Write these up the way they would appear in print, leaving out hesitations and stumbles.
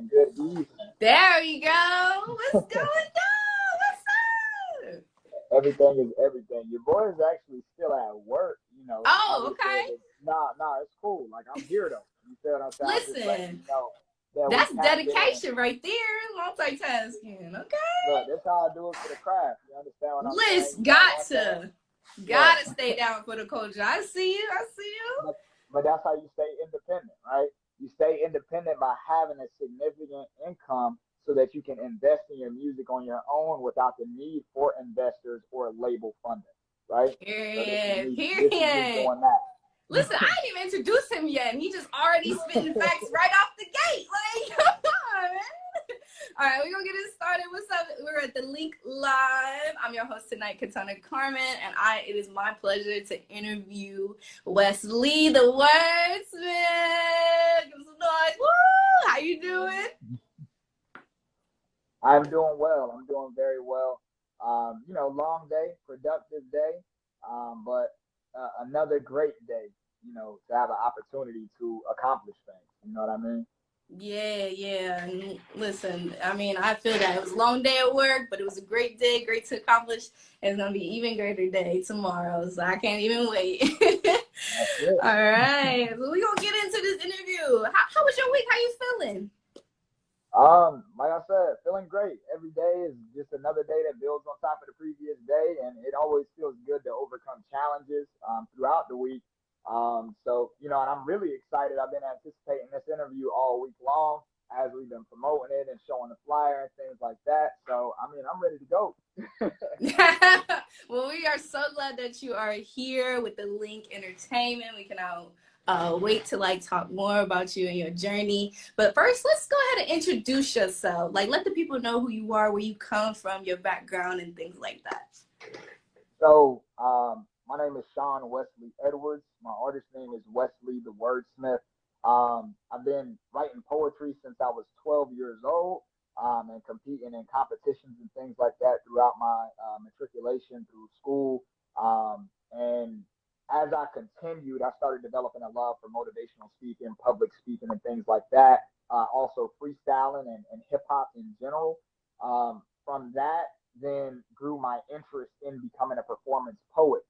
and good evening. There we go. What's going on? What's up? Everything is everything. Your boy is actually still at work, Oh, obviously. okay. Nah, it's cool. Like, I'm here, though. You feel what I'm saying? I'm just letting you Listen, know that we that's tapped in. dedication right there. Multitasking. Okay. Look, that's how I do it for the craft. You understand what I'm saying? Listen, You know what I'm saying? Look, gotta stay down for the culture. I see you. I see you. but that's how you stay independent, right? You stay independent by having a significant income so that you can invest in your music on your own without the need for investors or label funding, right? So Period. this is me Period. doing that. Listen, I didn't even introduce him yet, and he just already spitting facts right off the gate. Like, come on, man. All right, we're gonna get it started. What's up? We're at the Link Live. I'm your host tonight, Katana Carmen, and it is my pleasure to interview Wes Lee The Wordsmith. Give some noise. Woo! How you doing? I'm doing well. I'm doing very well. Long day, productive day, but another great day, to have an opportunity to accomplish things. You know what I mean? Yeah. And listen, I mean, I feel that it was a long day at work, but it was a great day, great to accomplish. And it's gonna be an even greater day tomorrow, so I can't even wait. That's it. All right, so we're gonna get into this interview. How was your week? How you feeling? Like I said, feeling great. Every day is just another day that builds on top of the previous day, and it always feels good to overcome challenges throughout the week. And I'm really excited. I've been anticipating this interview all week long as we've been promoting it and showing the flyer and things like that. So, I mean, I'm ready to go. Well, we are so glad that you are here with the Link Entertainment. We can now wait to talk more about you and your journey. But first, let's go ahead and introduce yourself. Let the people know who you are, where you come from, your background, and things like that. So, my name is Sean Wesley Edwards. My artist name is Wes Lee The Wordsmith. I've been writing poetry since I was 12 years old, and competing in competitions and things like that throughout my matriculation through school. And as I continued, I started developing a love for motivational speaking, public speaking, and things like that. Also, freestyling and hip hop in general. From that, then grew my interest in becoming a performance poet,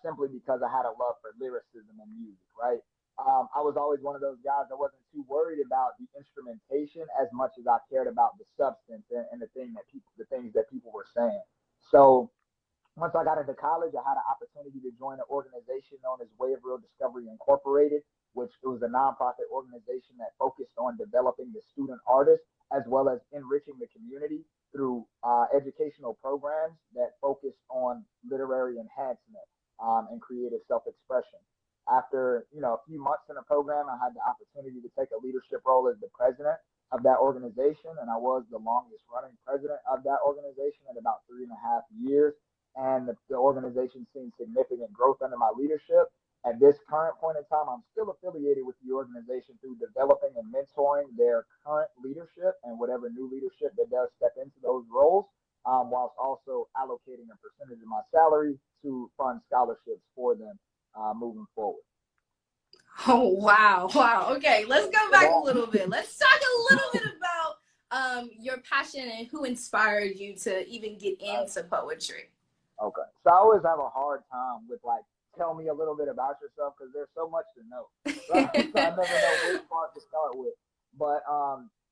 simply because I had a love for lyricism and music, right? I was always one of those guys that wasn't too worried about the instrumentation as much as I cared about the substance and the things that people were saying. So once I got into college, I had an opportunity to join an organization known as Way of Real Discovery Incorporated, which was a nonprofit organization that focused on developing the student artist as well as enriching the community through educational programs that focused on literary enhancement and creative self-expression. After a few months in the program, I had the opportunity to take a leadership role as the president of that organization, and I was the longest running president of that organization at about 3.5 years. And the organization seen significant growth under my leadership. At this current point in time, I'm still affiliated with the organization through developing and mentoring their current leadership and whatever new leadership that does step into those roles, whilst also allocating a percentage of my salary to fund scholarships for them moving forward. Oh, wow. Okay, let's go back a little bit. Let's talk a little bit about your passion and who inspired you to even get into poetry. Okay. So I always have a hard time with tell me a little bit about yourself because there's so much to know. So I never know which part to start with. But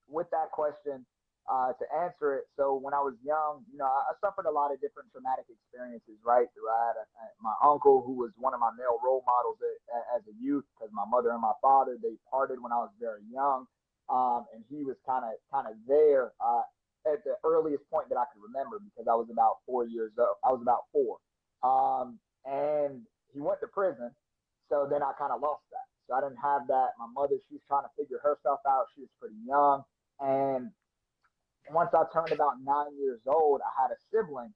with that question, to answer it, so when I was young, I suffered a lot of different traumatic experiences, right? I had my uncle who was one of my male role models as a youth because my mother and my father, they parted when I was very young. And he was kind of there at the earliest point that I could remember because I was about 4 years old. I was about four. And he went to prison. So then I kind of lost that. So I didn't have that. My mother, she was trying to figure herself out. She was pretty young. And once I turned about 9 years old, I had a sibling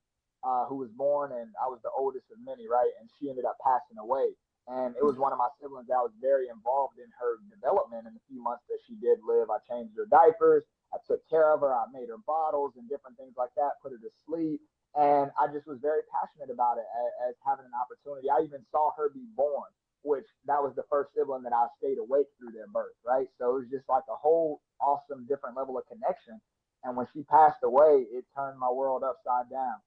who was born, and I was the oldest of many, right? And she ended up passing away. And it was one of my siblings that I was very involved in her development in the few months that she did live. I changed her diapers, I took care of her, I made her bottles and different things like that, put her to sleep. And I just was very passionate about it as having an opportunity. I even saw her be born. which that was the first sibling that I stayed awake through their birth, right? So it was just like a whole awesome different level of connection. And when she passed away, it turned my world upside down.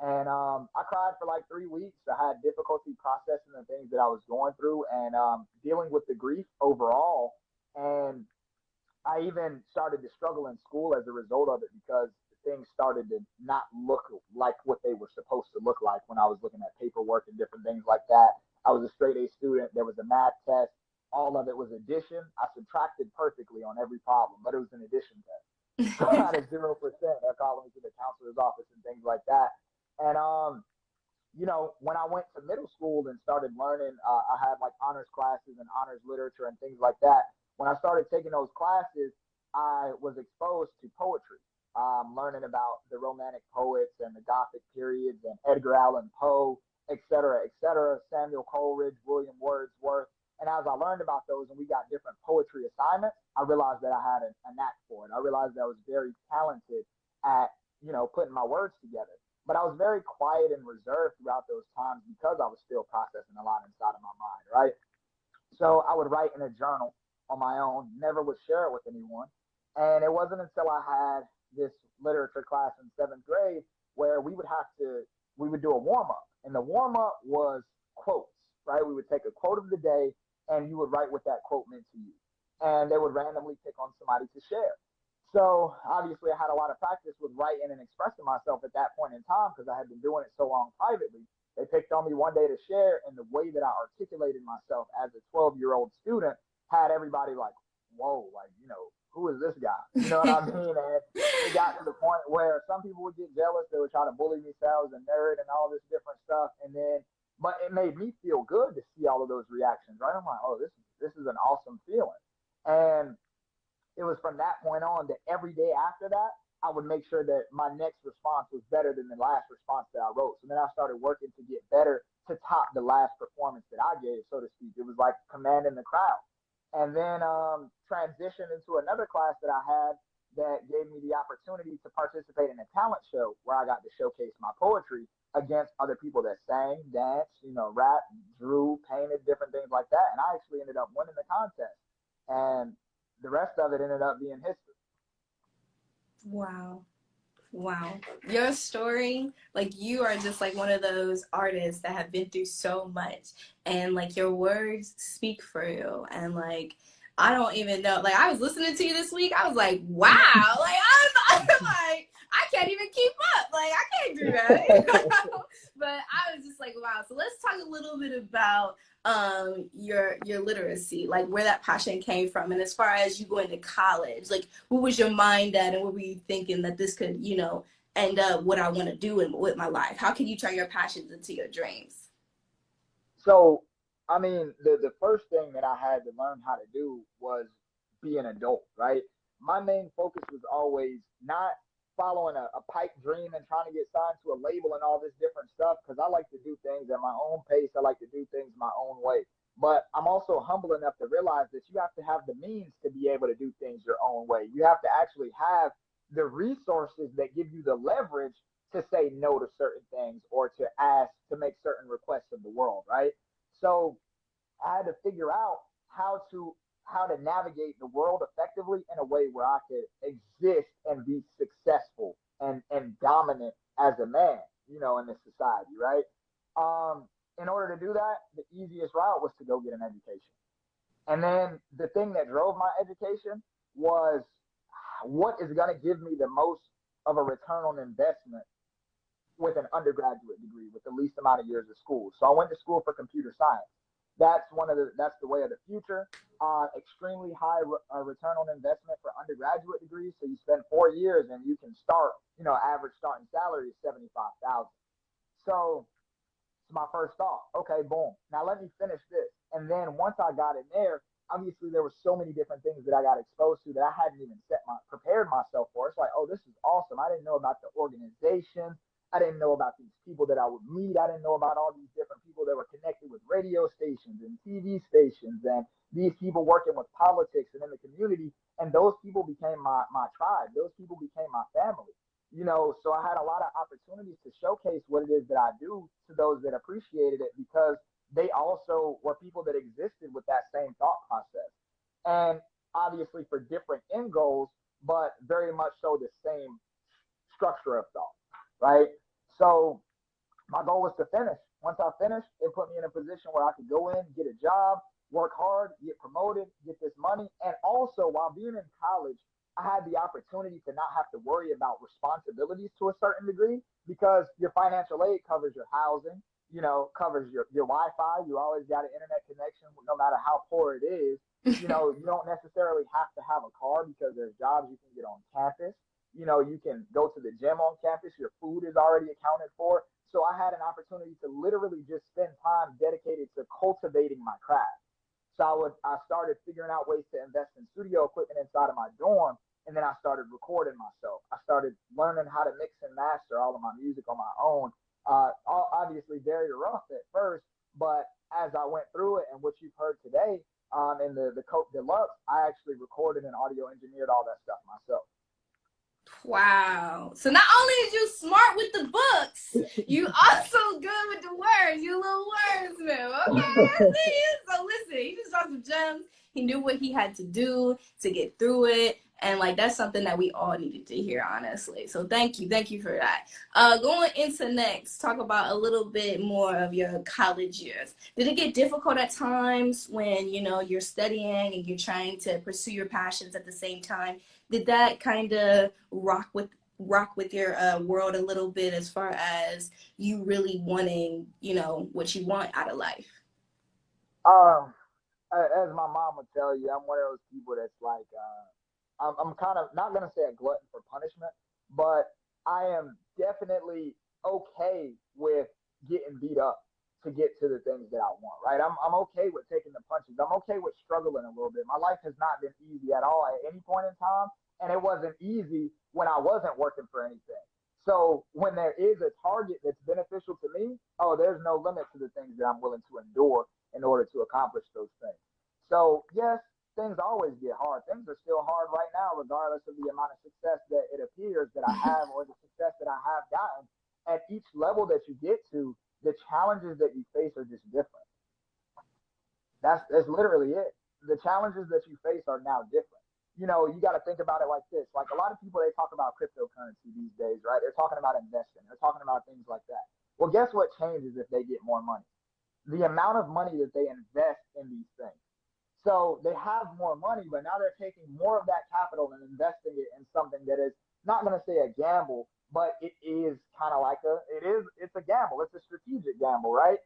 And I cried for like 3 weeks. I had difficulty processing the things that I was going through and dealing with the grief overall. And I even started to struggle in school as a result of it because things started to not look like what they were supposed to look like when I was looking at paperwork and different things like that. I was a straight A student. There was a math test. All of it was addition. I subtracted perfectly on every problem, but it was an addition test. So I had a 0%. They're calling me to the counselor's office and things like that. And when I went to middle school and started learning, I had like honors classes and honors literature and things like that. When I started taking those classes, I was exposed to poetry, learning about the Romantic poets and the Gothic periods and Edgar Allan Poe, et cetera, Samuel Coleridge, William Wordsworth. And as I learned about those and we got different poetry assignments, I realized that I had a knack for it. I realized that I was very talented at, putting my words together. But I was very quiet and reserved throughout those times because I was still processing a lot inside of my mind, right? So I would write in a journal on my own, never would share it with anyone. And it wasn't until I had this literature class in seventh grade where we would do a warm up. And the warm up was quotes, right? We would take a quote of the day and you would write what that quote meant to you. And they would randomly pick on somebody to share. So obviously, I had a lot of practice with writing and expressing myself at that point in time because I had been doing it so long privately. They picked on me one day to share, and the way that I articulated myself as a 12-year-old student had everybody like, whoa, like, who is this guy? You know what I mean? And it got to the point where some people would get jealous. They would try to bully me, say I was a nerd and all this different stuff. But it made me feel good to see all of those reactions, right? I'm like, oh, this is an awesome feeling. And it was from that point on that every day after that, I would make sure that my next response was better than the last response that I wrote. So then I started working to get better to top the last performance that I gave, so to speak. It was like commanding the crowd. And then transitioned into another class that I had that gave me the opportunity to participate in a talent show where I got to showcase my poetry against other people that sang, danced, rap, drew, painted, different things like that. And I actually ended up winning the contest. And the rest of it ended up being history. Wow. Wow. Your story, like you are just like one of those artists that have been through so much and like your words speak for you. And like, I don't even know, like I was listening to you this week. I was like, wow. Like I'm like, I can't even keep up. Like I can't do that. But I was just like, wow. So let's talk a little bit about your literacy, like where that passion came from, and as far as you going to college, like what was your mind at, and what were you thinking that this could end up what I want to do with my life? How can you turn your passions into your dreams? So, I mean, the first thing that I had to learn how to do was be an adult, right? My main focus was always not following a pipe dream and trying to get signed to a label and all this different stuff because I like to do things at my own pace. I like to do things my own way. But I'm also humble enough to realize that you have to have the means to be able to do things your own way. You have to actually have the resources that give you the leverage to say no to certain things or to ask to make certain requests of the world, right? So I had to figure out how to navigate the world effectively in a way where I could exist and be successful and dominant as a man, in this society, right? In order to do that, the easiest route was to go get an education. And then the thing that drove my education was what is going to give me the most of a return on investment with an undergraduate degree with the least amount of years of school. So I went to school for computer science. That's the way of the future. Extremely high return on investment for undergraduate degrees. So you spend 4 years and you can start. Average starting salary is 75,000. So it's my first thought. Okay, boom. Now let me finish this. And then once I got in there, obviously there were so many different things that I got exposed to that I hadn't even prepared myself for. It's like, oh, this is awesome. I didn't know about the organization. I didn't know about these people that I would meet. I didn't know about all these different people that were connected with radio stations and TV stations and these people working with politics and in the community. And those people became my tribe. Those people became my family. So I had a lot of opportunities to showcase what it is that I do to those that appreciated it because they also were people that existed with that same thought process. And obviously for different end goals, but very much so the same structure of thought, right? So my goal was to finish. Once I finished, it put me in a position where I could go in, get a job, work hard, get promoted, get this money. And also, while being in college, I had the opportunity to not have to worry about responsibilities to a certain degree because your financial aid covers your housing, covers your Wi-Fi. You always got an internet connection, no matter how poor it is. You don't necessarily have to have a car because there's jobs you can get on campus. You can go to the gym on campus. Your food is already accounted for. So I had an opportunity to literally just spend time dedicated to cultivating my craft. So I started figuring out ways to invest in studio equipment inside of my dorm, and then I started recording myself. I started learning how to mix and master all of my music on my own. Obviously very rough at first, but as I went through it and what you've heard today, in the Coke Deluxe, I actually recorded and audio engineered all that stuff myself. Wow. So not only is you smart with the books, you also good with the words. You little wordsmith. Okay. So listen, he just dropped some gems. He knew what he had to do to get through it. And like that's something that we all needed to hear, honestly. So thank you for that. Going into next, talk about a little bit more of your college years. Did it get difficult at times when you're studying and you're trying to pursue your passions at the same time? Did that kind of rock with your world a little bit as far as you really wanting what you want out of life? As my mom would tell you, I'm one of those people that's like, I'm kind of not gonna say a glutton for punishment, but I am definitely okay with getting beat up to get to the things that I want. Right? I'm okay with taking the punches. I'm okay with struggling a little bit. My life has not been easy at all at any point in time, and it wasn't easy when I wasn't working for anything. So when there is a target that's beneficial to me, oh, there's no limit to the things that I'm willing to endure in order to accomplish those things. So yes, things always get hard. Things are still hard right now, regardless of the amount of success that it appears that I have or the success that I have gotten. At each level that you get to, the challenges that you face are just different. That's literally it. The challenges that you face are now different. You got to think about it like this. Like a lot of people, they talk about cryptocurrency these days, right? They're talking about investing. They're talking about things like that. Well, guess what changes if they get more money? The amount of money that they invest in these things. So they have more money, but now they're taking more of that capital and investing it in something that is not going to say a gamble, but it is kind of like it's a gamble. It's a strategic gamble, right?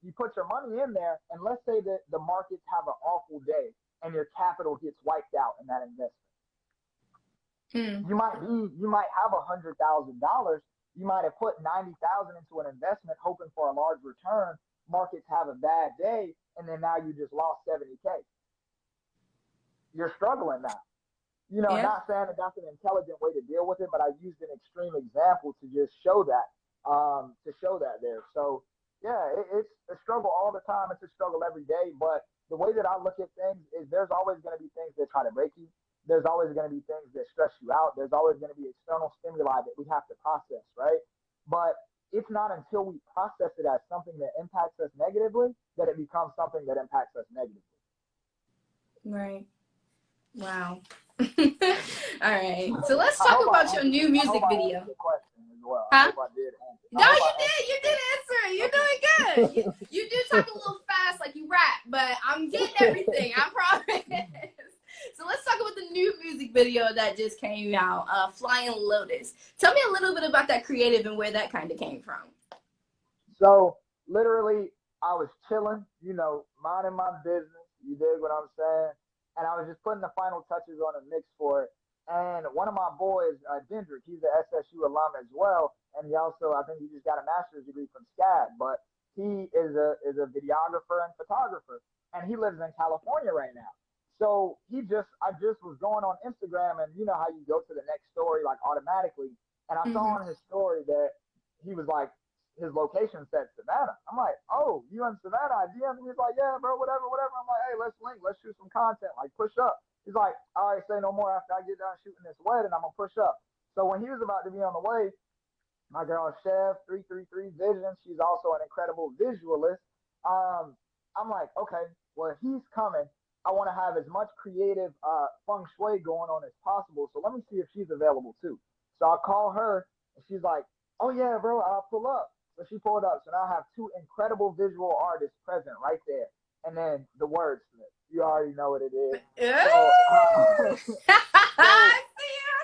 You put your money in there, and let's say that the markets have an awful day and your capital gets wiped out in that investment. You might have $100,000. You might have put 90,000 into an investment hoping for a large return. Markets have a bad day, and then now you just lost 70K. You're struggling now. Yeah. Not saying that that's an intelligent way to deal with it, but I used an extreme example to just show that, there. So yeah, it's a struggle all the time. It's a struggle every day. But the way that I look at things is there's always going to be things that try to break you. There's always going to be things that stress you out. There's always going to be external stimuli that we have to process, right? But it's not until we process it as something that impacts us negatively that it becomes something that impacts us negatively. Right. Wow. All right. So let's talk about your new music video. Well. Huh? I did no, you did. You did answer it. You're doing good. You do talk a little fast like you rap, but I'm getting everything. I promise. So let's talk about the new music video that just came out, Flying Lotus. Tell me a little bit about that creative and where that kind of came from. So literally, I was chilling, minding my business. You dig what I'm saying? And I was just putting the final touches on a mix for it. And one of my boys, Dendrick, he's an SSU alum as well, and he also, I think he just got a master's degree from SCAD, but he is a videographer and photographer, and he lives in California right now. So I just was going on Instagram, and you know how you go to the next story like automatically, and I saw on his story that he was like, his location said Savannah. I'm like, oh, you in Savannah? I DM him. He's like, yeah, bro, whatever. I'm like, hey, let's link. Let's shoot some content. Like, push up. He's like, all right, say no more after I get done shooting this wedding. I'm going to push up. So when he was about to be on the way, my girl Chev, 333 Vision, she's also an incredible visualist. I'm like, okay, well, he's coming. I want to have as much creative feng shui going on as possible. So let me see if she's available too. So I call her, and she's like, oh yeah, bro, I'll pull up. So she pulled up. So now I have two incredible visual artists present right there. And then the wordsmith. You already know what it is. So, so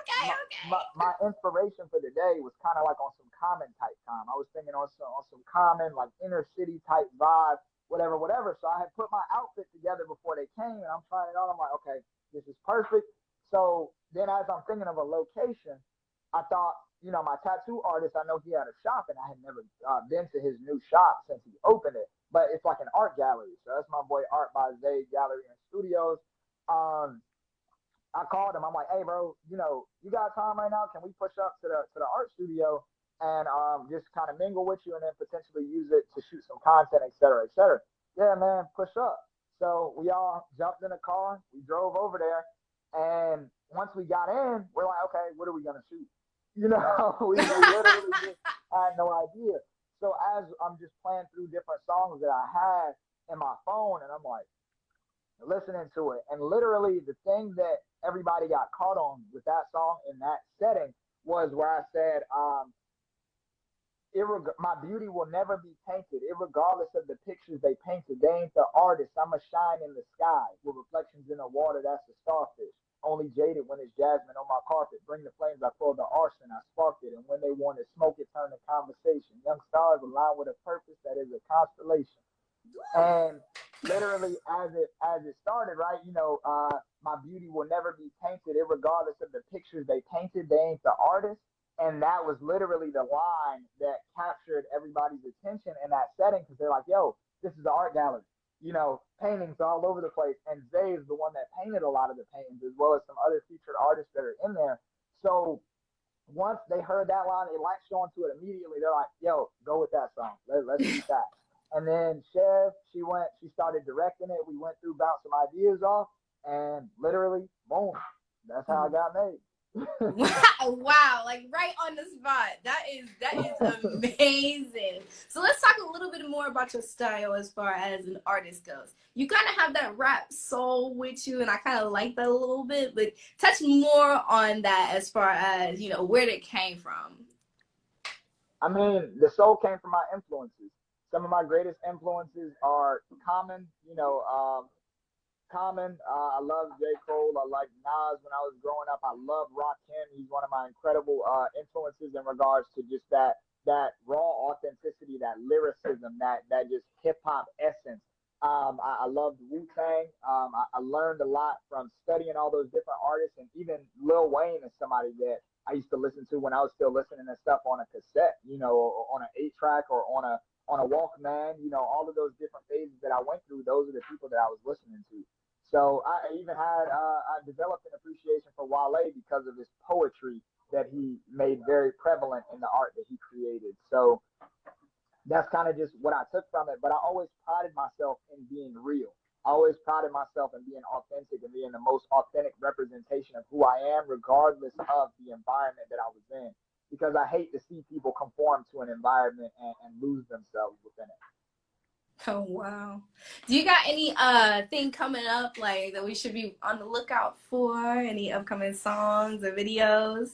Okay, my inspiration for the day was kind of like on some common type time. I was thinking on some common like inner city type vibe, whatever, whatever. So I had put my outfit together before they came, and I'm trying it on. I'm like, okay, this is perfect. So then, as I'm thinking of a location, I thought, my tattoo artist, I know he had a shop, and I had never been to his new shop since he opened it. But it's like an art gallery. So that's my boy Art by Zay Gallery and Studios. Um, I called him. I'm like, hey, bro, you got time right now? Can we push up to the art studio and just kind of mingle with you and then potentially use it to shoot some content, et cetera, et cetera? Yeah, man, push up. So we all jumped in the car. We drove over there. And once we got in, we're like, okay, what are we going to shoot? We literally just had no idea. So as I'm just playing through different songs that I had in my phone, and I'm like, listening to it. And literally, the thing that everybody got caught on with that song in that setting was where I said, my beauty will never be tainted, regardless of the pictures they painted. They ain't the artist. I'm a shine in the sky with reflections in the water. That's the starfish. Only jaded when it's jasmine on my carpet. Bring the flames, I pulled the arson, I sparked it. And when they wanted smoke, it turned to conversation. Young stars align with a purpose that is a constellation. And literally, as it started, right, my beauty will never be tainted, regardless of the pictures they painted. They ain't the artist. And that was literally the line that captured everybody's attention in that setting, because they're like, yo, this is the art gallery. Paintings all over the place. And Zay is the one that painted a lot of the paintings, as well as some other featured artists that are in there. So once they heard that line, they latched onto it immediately. They're like, yo, go with that song. Let's shoot that. And then Chev, she started directing it. We went through, bounced some ideas off, and literally, boom, that's how I got made. Wow, like right on the spot. That is amazing. So let's talk a little bit more about your style as far as an artist goes. You kind of have that rap soul with you, and I kind of like that a little bit, but touch more on that as far as, where it came from. I mean, the soul came from my influences. Some of my greatest influences are Common, Common. I love J. Cole. I like Nas when I was growing up. I love Rakim. He's one of my incredible influences in regards to just that raw authenticity, that lyricism, that just hip hop essence. I loved Wu Tang. I learned a lot from studying all those different artists, and even Lil Wayne is somebody that I used to listen to when I was still listening to stuff on a cassette, or on an 8 track or on a Walkman. All of those different phases that I went through. Those are the people that I was listening to. So I even had I developed an appreciation for Wale because of his poetry that he made very prevalent in the art that he created. So that's kind of just what I took from it. But I always prided myself in being real. I always prided myself in being authentic and being the most authentic representation of who I am, regardless of the environment that I was in. Because I hate to see people conform to an environment and lose themselves within it. Oh wow. Do you got any thing coming up like that we should be on the lookout for? Any upcoming songs or videos?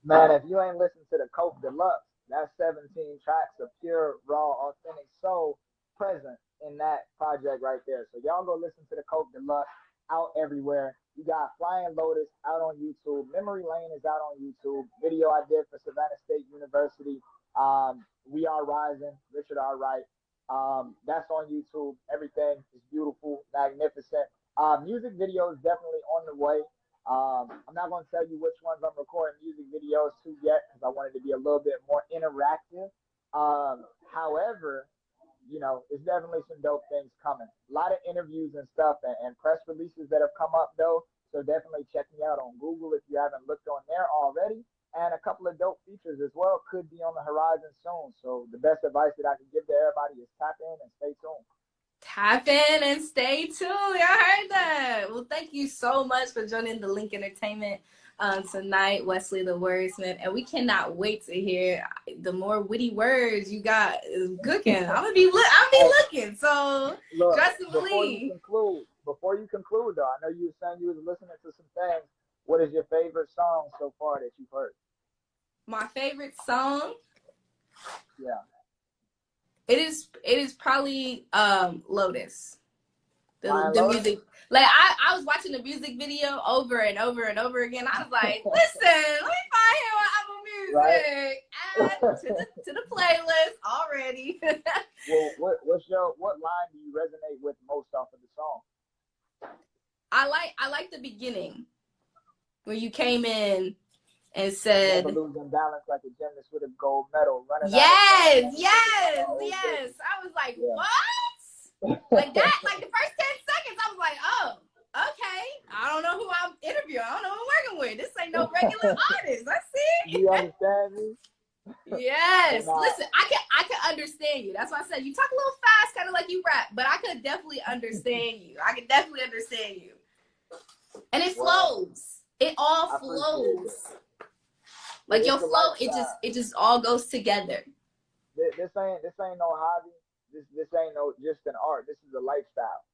Man, if you ain't listened to the Coke Deluxe, that's 17 tracks of pure, raw, authentic soul present in that project right there. So y'all go listen to the Coke Deluxe, out everywhere. You got Flying Lotus out on YouTube. Memory Lane is out on YouTube. Video I did for Savannah State University. We Are Rising, Richard R. Wright. That's on YouTube. Everything is beautiful, magnificent. Music video is definitely on the way. I'm not going to tell you which ones I'm recording music videos to yet, because I wanted to be a little bit more interactive. However, it's definitely some dope things coming. A lot of interviews and stuff, and press releases that have come up though. So definitely check me out on Google if you haven't looked on there already. And a couple of dope features as well could be on the horizon soon. So the best advice that I can give to everybody is tap in and stay tuned. Tap in and stay tuned. Y'all heard that. Well, thank you so much for joining the Link Entertainment tonight, Wes Lee The Wordsmith, and we cannot wait to hear the more witty words you got is cooking. I'm gonna be looking. So Look, trust and believe. Before you conclude though, I know you were saying you was listening to some things. What is your favorite song so far that you've heard? My favorite song? Yeah. It is probably Lotus. The Lotus? music. Like I was watching the music video over and over and over again. I was like, listen, let me find him on Apple Music. Right. Add to the playlist already. Well, what line do you resonate with most off of the song? I like the beginning where you came in and said, never losing balance like a gymnast with a gold medal. Yes. I was like, what? Like that, like the first 10 seconds, I was like, oh, okay. I don't know who I'm interviewing. I don't know who I'm working with. This ain't no regular artist. I see. You understand me? Yes. Listen, I can understand you. That's why I said you talk a little fast, kind of like you rap, but I could definitely understand you. I could definitely understand you. And it flows. It all flows. Like your flow, it just all goes together. This ain't no hobby. This ain't no just an art. This is a lifestyle.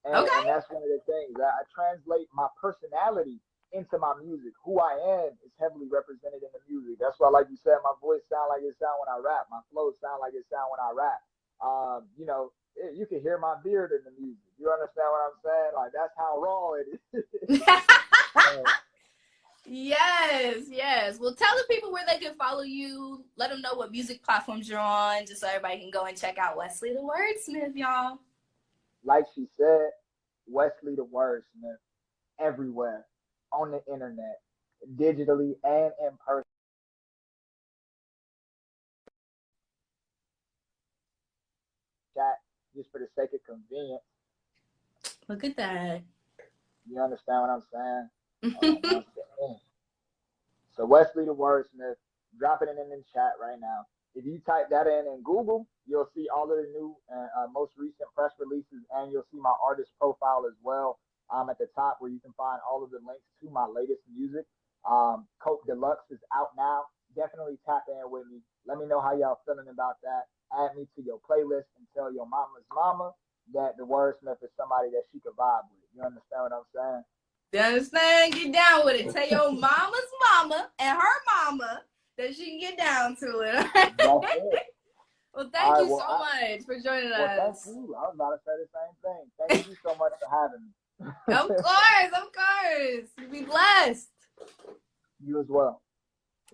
And that's one of the things. I translate my personality into my music. Who I am is heavily represented in the music. That's why, like you said, my voice sound like it sound when I rap. My flow sound like it sound when I rap. You can hear my beard in the music. You understand what I'm saying? Like that's how raw it is. Yes. Well, tell the people where they can follow you. Let them know what music platforms you're on, just so everybody can go and check out Wes Lee The Wordsmith, y'all. Like she said, Wes Lee The Wordsmith, everywhere on the internet, digitally and in person. Chat just for the sake of convenience. Look at that. You understand what I'm saying? So Wes Lee The Wordsmith, drop it in the chat right now. If you type that in Google, you'll see all of the new most recent press releases, and you'll see my artist profile as well at the top, where you can find all of the links to my latest music. Coke Deluxe is out now. Definitely tap in with me. Let me know how y'all feeling about that. Add me to your playlist and tell your mama's mama that the Wordsmith is somebody that she could vibe with. You understand what I'm saying? You understand? Get down with it. Tell your mama's mama and her mama that she can get down to it. Well, thank you so much for joining us. Thank you. I was about to say the same thing. Thank you so much for having me. Of course. Be blessed. You as well.